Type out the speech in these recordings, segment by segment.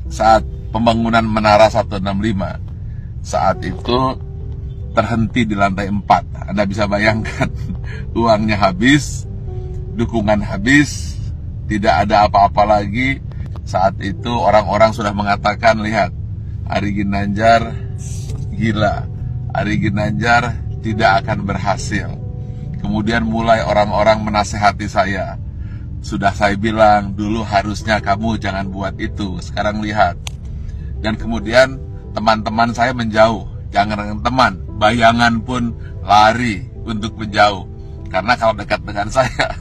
saat pembangunan Menara 165, saat itu terhenti di lantai 4. Anda bisa bayangkan, uangnya habis, dukungan habis, tidak ada apa-apa lagi. Saat itu orang-orang sudah mengatakan, lihat, Ari Ginanjar gila, Ari Ginanjar tidak akan berhasil. Kemudian mulai orang-orang menasehati saya. Sudah saya bilang, dulu harusnya kamu jangan buat itu, sekarang lihat. Dan kemudian teman-teman saya menjauh. Jangan dengan teman, bayangan pun lari untuk menjauh. Karena kalau dekat dengan saya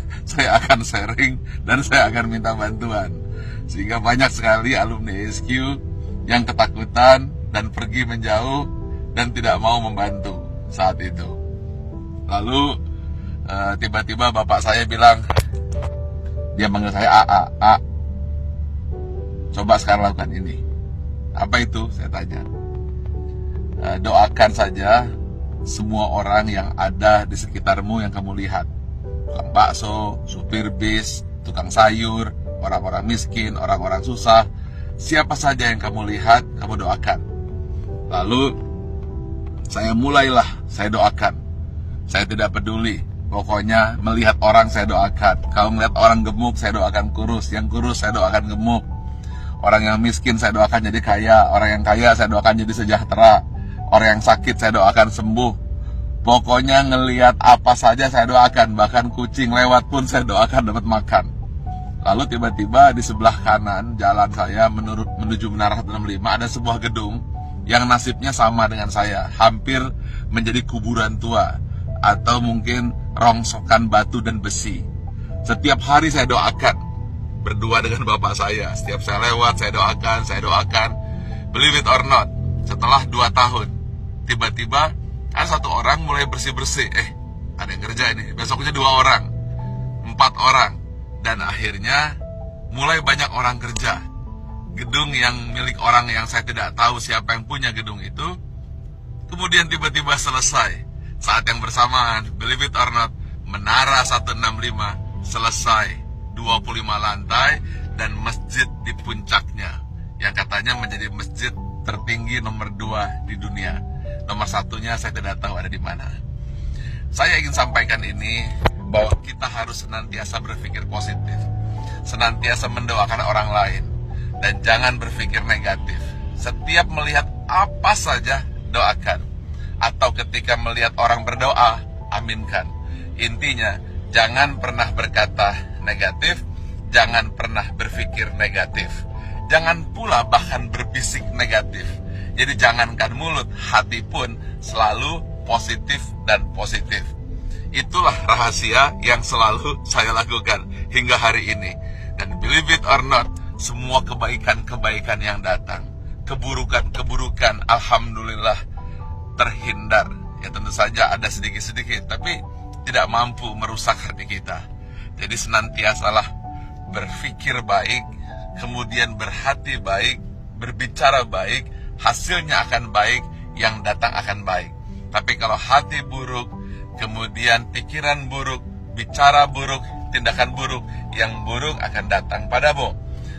akan sharing dan saya akan minta bantuan. Sehingga banyak sekali alumni SQ yang ketakutan dan pergi menjauh dan tidak mau membantu saat itu. Lalu tiba-tiba bapak saya bilang, dia manggil saya A, coba sekarang lakukan ini. Apa itu? Saya tanya. Doakan saja semua orang yang ada di sekitarmu yang kamu lihat. Tukang bakso, supir bis, tukang sayur, orang-orang miskin, orang-orang susah. Siapa saja yang kamu lihat, kamu doakan. Lalu saya mulailah, saya doakan. Saya tidak peduli. Pokoknya melihat orang saya doakan. Kalau melihat orang gemuk, saya doakan kurus. Yang kurus saya doakan gemuk. Orang yang miskin saya doakan jadi kaya. Orang yang kaya saya doakan jadi sejahtera. Orang yang sakit saya doakan sembuh. Pokoknya ngelihat apa saja saya doakan. Bahkan kucing lewat pun saya doakan dapat makan. Lalu tiba-tiba di sebelah kanan jalan saya menuju Menara 165 ada sebuah gedung yang nasibnya sama dengan saya. Hampir menjadi kuburan tua. Atau mungkin rongsokan batu dan besi. Setiap hari saya doakan. Berdua dengan bapak saya. Setiap saya lewat saya doakan. Believe it or not, setelah 2 tahun, tiba-tiba ada satu orang mulai bersih-bersih. Ada yang kerja ini. Besoknya 2 orang, 4 orang. Dan akhirnya mulai banyak orang kerja. Gedung yang milik orang yang saya tidak tahu siapa yang punya gedung itu, kemudian tiba-tiba selesai. Saat yang bersamaan, believe it or not, Menara 165 selesai, 25 lantai dan masjid di puncaknya, yang katanya menjadi masjid tertinggi nomor 2 di dunia. Nomor 1-nya saya tidak tahu ada di mana. Saya ingin sampaikan ini, bahwa kita harus senantiasa berpikir positif, senantiasa mendoakan orang lain, dan jangan berpikir negatif. Setiap melihat apa saja, doakan. Atau ketika melihat orang berdoa, aminkan. Intinya, jangan pernah berkata negatif, jangan pernah berpikir negatif. Jangan pula bahkan berbisik negatif. Jadi jangankan mulut, hati pun selalu positif dan positif. Itulah rahasia yang selalu saya lakukan hingga hari ini. Dan believe it or not, semua kebaikan-kebaikan yang datang, keburukan-keburukan, alhamdulillah terhindar. Ya tentu saja ada sedikit-sedikit, tapi tidak mampu merusak hati kita. Jadi senantiasalah berpikir baik, kemudian berhati baik, berbicara baik, hasilnya akan baik, yang datang akan baik. Tapi kalau hati buruk, kemudian pikiran buruk, bicara buruk, tindakan buruk, yang buruk akan datang padamu.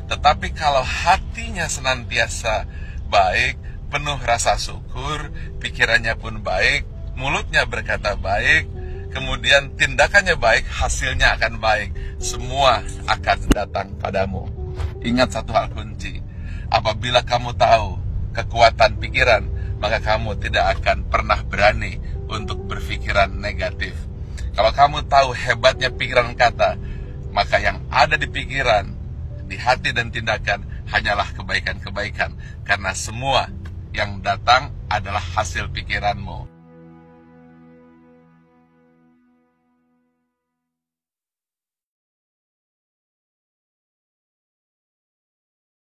Tetapi kalau hatinya senantiasa baik, penuh rasa syukur, pikirannya pun baik, mulutnya berkata baik, kemudian tindakannya baik, hasilnya akan baik. Semua akan datang padamu. Ingat satu hal kunci, apabila kamu tahu kekuatan pikiran, maka kamu tidak akan pernah berani untuk berpikiran negatif. Kalau kamu tahu hebatnya pikiran kata, maka yang ada di pikiran, di hati dan tindakan hanyalah kebaikan-kebaikan. Karena semua yang datang adalah hasil pikiranmu.